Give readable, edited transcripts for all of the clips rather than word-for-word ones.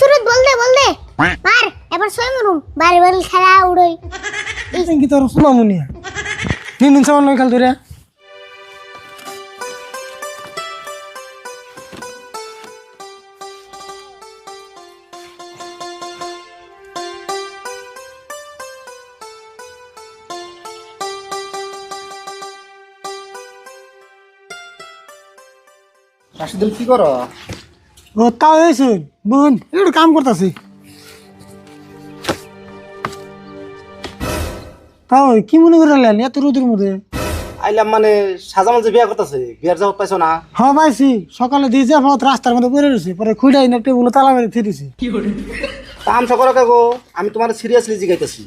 সুরত বল দে মার এবার সই মরুম বাড়ি বাড়ি খেলা উড়ই এই কি তোর সুনামুনিয়া নিন সামান খেল ধরে রাশিদুল কি করো? ও তাও হয়েছে বোন একটু কাম করতেছি তাও কি মনে করে লেন এত রোদের মধ্যে আইলাম মানে সাজামাল যে বিয়া করতেছে বিয়ার যাওয়ার পাইছো না? হ্যাঁ পাইছি সকালে দিয়ে যা ভাত রাস্তার মধ্যে পড়ে রয়েছে পরে খুঁড়াই না টেবিল তালা মেরে ফিরেছি তামসা করো কাগো, আমি তোমার সিরিয়াসলি জিগাইতেছি।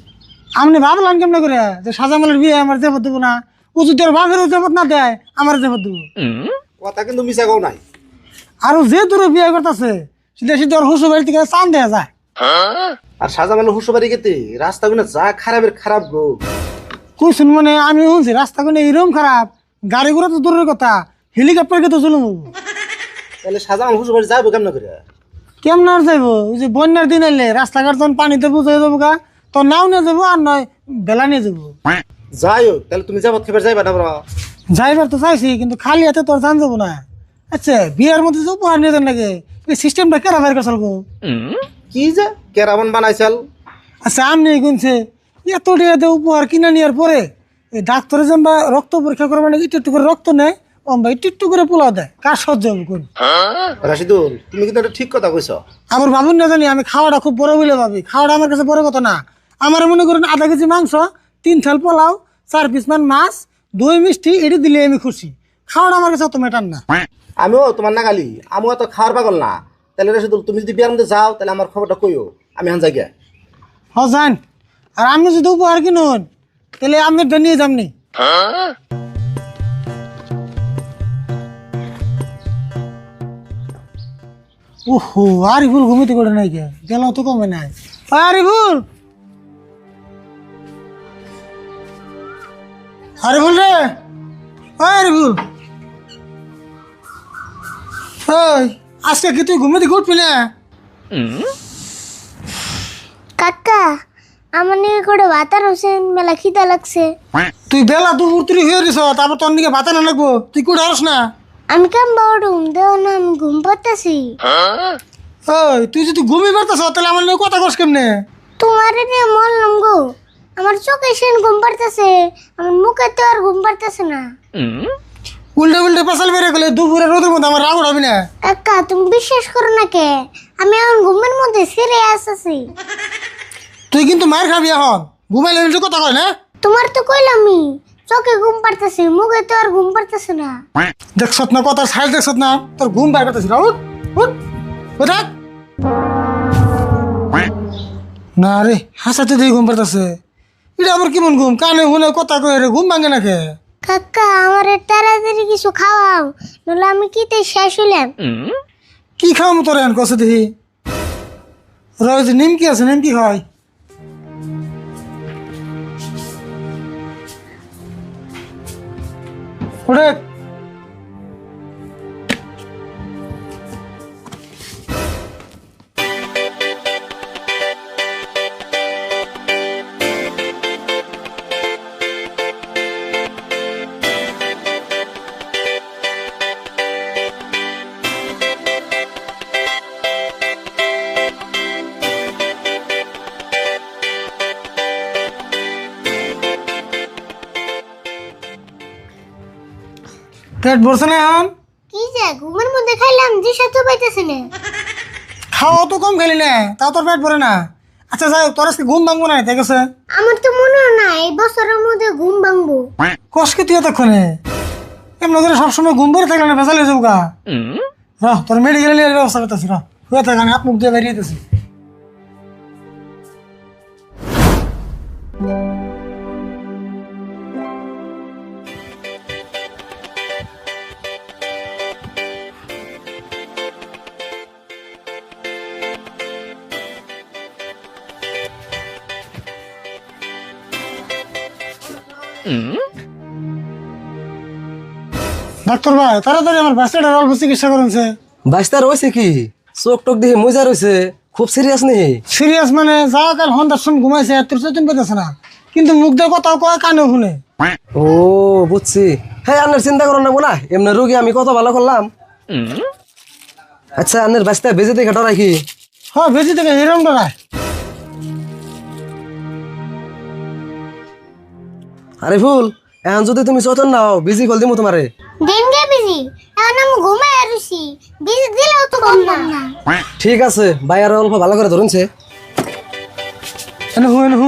আপনি ভাবলেন কেমন করে যে সাজামালের বিয়ে আমার জেবত দেবো না ও যদি ওর বাপেরও জেবত না দেয় আমার জেবত দেবো কথা কিন্তু মিশা গাও নাই। আর যে দূরে বিয়ে করতেছে সেটা সিদ্ধ ওর হুসু বাড়ি থেকে চান দেয়া যায় আর সাজামাল হুসুবাড়ি গেতে রাস্তাগুলো যা খারাপের খারাপ গো। কুসুন মানে আমি শুনছি রাস্তা কোনো এরকম খারাপ গাড়ি ঘোড়া তো দূরের কথা হেলিকপ্টার কে তো চলুন তাহলে সাজামাল হুসুবাড়ি যাবো কেমন করে? কেমন আর যাইবো ওই যে বন্যার দিন এলে রাস্তাঘাট যখন পানিতে বুঝে যাবো গা তো নাও নিয়ে যাবো আর নয় বেলা নিয়ে যাবো যাই হোক তাহলে তুমি যাবো খেবার যাইবা না বড়? যাইবার তো চাইছি কিন্তু খালি হাতে তোর জান যাবো না আচ্ছা বিয়ের মধ্যে যে উপহার নিয়ে যান নাকি এই সিস্টেমটা কেরা বাইর করে চলবো কি যে কেরামন বানাইছাল? আচ্ছা আমনি গুনছে এত টাকা উপহার কিনে নেওয়ার পরে এই ডাক্তারে যেমন রক্ত পরীক্ষা করবে মানে একটু করে রক্ত নেয় অম্বা একটু করে পোলা দেয় কার সহ্য হবে কোন রাশিদুল তুমি কিন্তু একটা ঠিক কথা কইছো। আমার ভাবুন না জানি আমি খাওয়াটা খুব বড় বলে ভাবি খাওয়াটা আমার কাছে বড় কথা না আমার মনে করেন আধা কেজি মাংস 3 থাল পোলাও 4 পিস মান মাছ 2 মিষ্টি এটি দিলে আমি খুশি খাওয়াটা আমার কাছে অত ম্যাটার না আমিও তোমার নাগালি আমিও তো খাওয়ার পাগল না। তাহলে রাশিদুল তুমি যদি বিয়ার মধ্যে যাও তাহলে আমার খবরটা কইও, আমি হান যাই গিয়া। হ যান আর আপনি যদি উপহার কিনুন তাহলে আমি নিয়ে যামনি ওহো আরিফুল ঘুমিতে করে নাই কে গেল তো কমে নাই আরিফুল আরিফুল রে আরিফুল ওই আজকে কি তুই ঘুমিতে উঠবি না কাকা আমার নিয়ে করে বাতার হোসেন মেলা খিদা লাগছে তুই বেলা দুপুর তুই হয়ে গেছ তারপর তোর দিকে বাতা না লাগবো তুই কুড়ে আসস না আমি কেমন বড়ুম দেও না আমি ঘুম পাচ্ছি ওই তুই যদি ঘুমিয়ে পারতাস তাহলে আমার নিয়ে কথা কস কেমনে তোমার নিয়ে মরলাম গো আমার চোখে সেন ঘুম পাড়তেছে আমার মুখে তো আর ঘুম পাড়তেছে না উল্টে উল্টে পেশাল বেড়ে গেলে দুপুরে রোদের মধ্যে আমার রাগ উঠাবি না কাকা তুমি বিশ্বাস করো না কে আমি এখন ঘুমের মধ্যে সিরিয়াস আছি তুই কিন্তু মার খাবি এখন ঘুমাইলে উল্টে কথা কয় না তোমার তো কইলামই চোখে ঘুম পাড়তেছে মুখে তো আর ঘুম পাড়তেছে না দেখছত না কথা সাইড দেখছত না তোর ঘুম বাইর করতেছি না উঠ উঠ উঠ না রে হাসাতে দিয়ে ঘুম পারতেছে এটা আমার কেমন ঘুম কানে শুনে কথা কয়ে রে ঘুম ভাঙে না কে কাকা আমার তাড়াতাড়ি কিছু খাওয়াও নলে আমি কিতে শেষ হইলাম কি খাওয়াম তোর এখন কষে দেখি রয়েছে নিমকি আছে নিমকি খাওয়াই ওরে পেট ভরছে না এখন কি যে ঘুমের মধ্যে খাইলাম যে সাথে পাইতেছে না খাওয়া তো কম খেলি না তাও তোর পেট ভরে না আচ্ছা যাই হোক, তোর আজকে ঘুম ভাঙবো না ঠিক আছে আমার তো মনে হয় না এই বছরের মধ্যে ঘুম ভাঙবো কষকে তুই এতক্ষণে এমন করে সবসময় ঘুম ভরে থাকলে না ভেজাল হয়ে যাবো গা তোর মেডিকেলে নিয়ে ব্যবস্থা করতেছি হয়ে থাকে আমি হাত মুখ দিয়ে বেরিয়ে যেতেছি ডাক্তার ভাই তাড়াতাড়ি আমার বাচ্চাটার অল্প চিকিৎসা করুন বাইস্তার হয়েছে কি চোখ টোক দেখে মজা রয়েছে খুব সিরিয়াস নি? সিরিয়াস মানে যাও কাল হন্দার সময় ঘুমাইছে তোর চতুন পেতেছে না, কিন্তু মুখ দিয়ে কথাও কয় কানে শুনে। ও বুঝছি। হ্যাঁ আন্নের চিন্তা করো না বোনা, এমনি রোগী আমি কত ভালো করলাম। আচ্ছা আন্নের বাস্তা বেজে দেখে ডরাই কি? হ্যাঁ বেশি থেকে হিরম ডরায়। আরে ফুল, এখন যদি তুমি চতন নাও বিজি কল দিমু তোমারে। দিন গে বিজি, এখন আমি ঘুমাই আরছি, বিজি দিলেও তো কম না। ঠিক আছে, ভাই আর অল্প ভালো করে ধরুনছে। এনে হু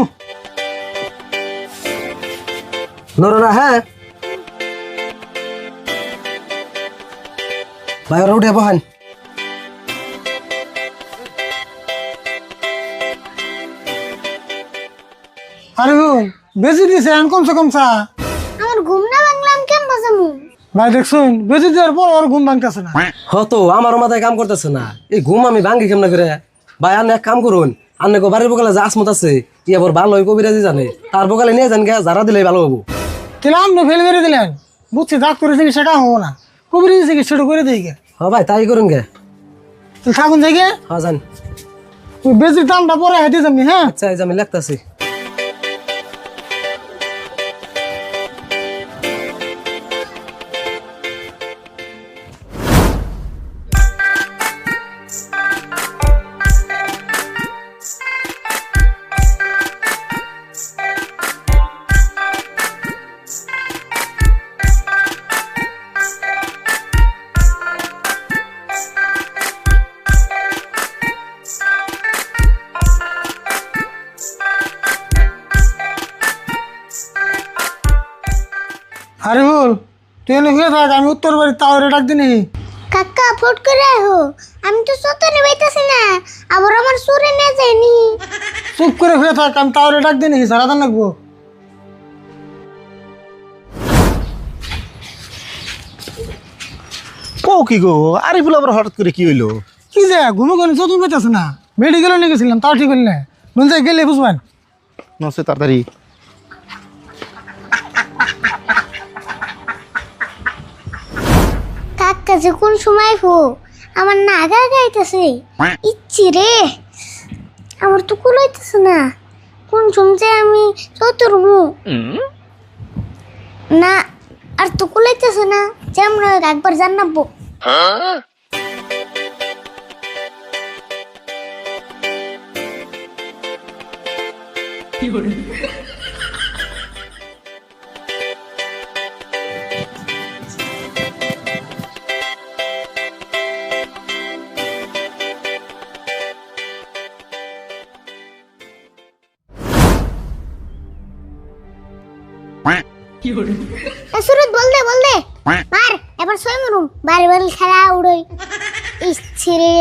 নরনা হ্যাঁ ভাই আর উঠে বহান। আরে হুন বেশি দিছে এখন কমছে কমছা। আমার ঘুম না ভাঙলাম কেমন বাজামু? ভাই দেখছুন বেশি দেওয়ার পর আর ঘুম ভাঙতেছে না। হতো আমার মাথায় কাম করতেছে না, এই ঘুম আমি ভাঙ্গি কেমন করে? ভাই আন্নে এক কাম করুন, আন্নে বাড়ির বকালে যে আসমত আছে ই আবার ভালো হয় কবিরাজি জানে, তার বকালে নিয়ে যান গে, যারা দিলে ভালো হবো। তাহলে আপনি ফেল করে দিলেন, বুঝছি দাগ করেছে কি সেটা হবো না, কবির দিয়েছে কি সেটা করে দিই গে। হ্যাঁ ভাই তাই করুন গে। তাহলে থাকুন যাই গে, হ্যাঁ জান। ওই বেশির দামটা পরে হাতে যাবনি। হ্যাঁ আচ্ছা এই যে আমি লিখতেছি। আরে বল তুই এনে হয়ে থাক, আমি উত্তর বাড়ি তাওরে ডাক দিনি। কাকা ফট করে আহো, আমি তো সতনে বাইতাছি না, আবার আমার সুরে না যায়নি। চুপ করে হয়ে থাক, আমি তাওরে ডাক দিনি, সারা দান লাগবো। ও কি গো, আরিফুল আবার হঠাৎ করে কি হইলো? কি যে ঘুমে ঘুমে চতুন পেতেছে না, মেডিকেলে নিয়ে গেছিলাম তাও ঠিক হইল না, নুন যাই গেলে বুঝবেন। নসে তাড়াতাড়ি। কাকা যে কোন সময় হো আমার না আগা গাইতেছে ইচ্ছি রে, আমার তো কুলাইতেছে না, কোন সময় আমি চতুর্মু না, আর তো কুলাইতেছে না, যে আমরা একবার জানাবো। সুরত বল দে মার, এবার ছয় মরুম বাড়ি বাড়ি খেলা উড়ই। ইচ্ছে রে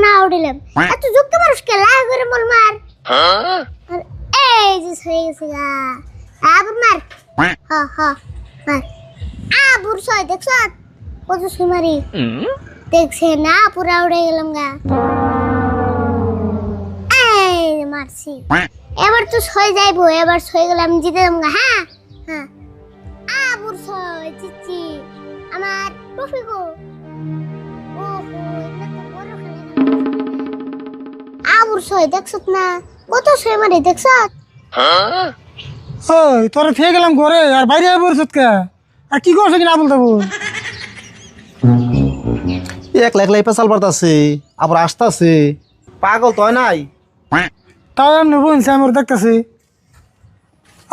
না উড়িলাম, এত যুক্ত মানুষ কে লাগ করে বল মার। আর এই যে হয়ে গেছে গা, আবার মার। হ হ মার, আবুর ছয় দেখছ কত সুমারি, দেখছে না পুরা উড়ে গেলাম গা। এই যে মারছি, এবার তো ছয় যাইবো, এবার ছয় গেলে আমি জিতে যাবো গা। হ্যাঁ হ্যাঁ আবুর ছয় চিচি আমার টফি গো। ওহো এটা তো বড় খেলা। আবুর ছয় দেখছত না কত ছয় মারে দেখছত? ওই তোরা খেয়ে গেলাম ঘরে আর বাইরে পড়ছত কে, আর কি করছো কিনা বলতে বল। একলা একলাই পেশাল পারতাছে, আবার আসতাছে, পাগল তো হয় নাই। তাও এমনি বলছে আমি ওর দেখতেছি।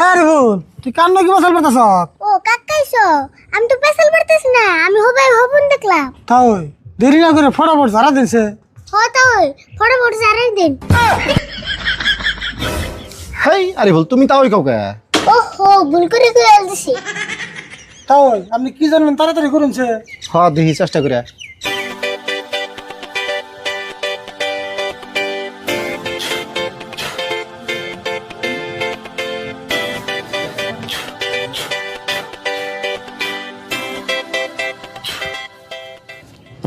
আরে বল তুই কান্ন কি মশাল পেতেছ? ও কাকাইছো, আমি তো পেছাল পারতেছি না, আমি হবাই হবন দেখলাম। তাও দেরি না করে ফটাফট ঝাড়া দিছে। হতা ওই ফটাফট জারাই দিন। হেই আরিফুল তুমি তাও কাউকে। ওহো ভুল করে কই আলছি। তাও আপনি কি জানেন তাড়াতাড়ি করুনছে। হ দেখি চেষ্টা করে।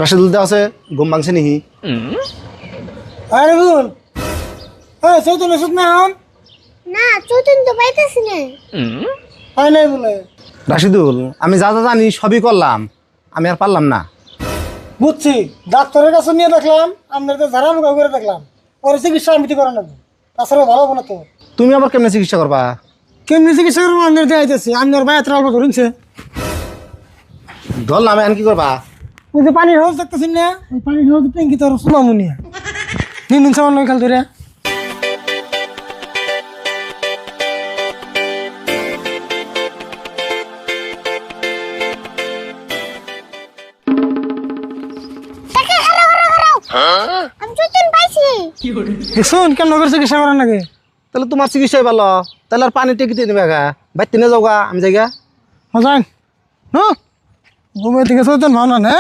রাশিদুল দে আছে, ঘুম ভাঙছে নিহি। আরে বল চৌতন ওষুধ না হন না চতুন তো পাইতাছি না। হয় নাই বলে। রাশিদুল আমি যা যা জানি সবই করলাম, আমি আর পারলাম না। বুঝছি, ডাক্তারের কাছে নিয়ে দেখলাম, আপনার তো ঝাড়া মুখা করে দেখলাম, ওর চিকিৎসা আমি তো করা লাগবে, তাছাড়া ভালো হবো না তো। তুমি আবার কেমনে চিকিৎসা করবা? কেমনি চিকিৎসা করবো আমি দেখাইতেছি, আমি ওর ভাই এত অল্প ধরুনছে। ঢল নামে এখন কি করবা? ওই যে পানির হাউস দেখতেছেন না, ওই পানির হাউস ট্যাঙ্কি তোর সুলামুনিয়া নিন সামান নয় খাল ধরে। কাকা খারাও খারাও খারাও, আমি চৈতন পাইছি। দেখুন কেমন করে চিকিৎসা করার নাকি। তাহলে তোমার চিকিৎসাই ভালো, তাহলে আর পানি টেকিতে নেবে গা, বাইতে নিয়ে যাও গা, আমি যাই গা। যান ঘুমের থেকে চৈতন ভালো না।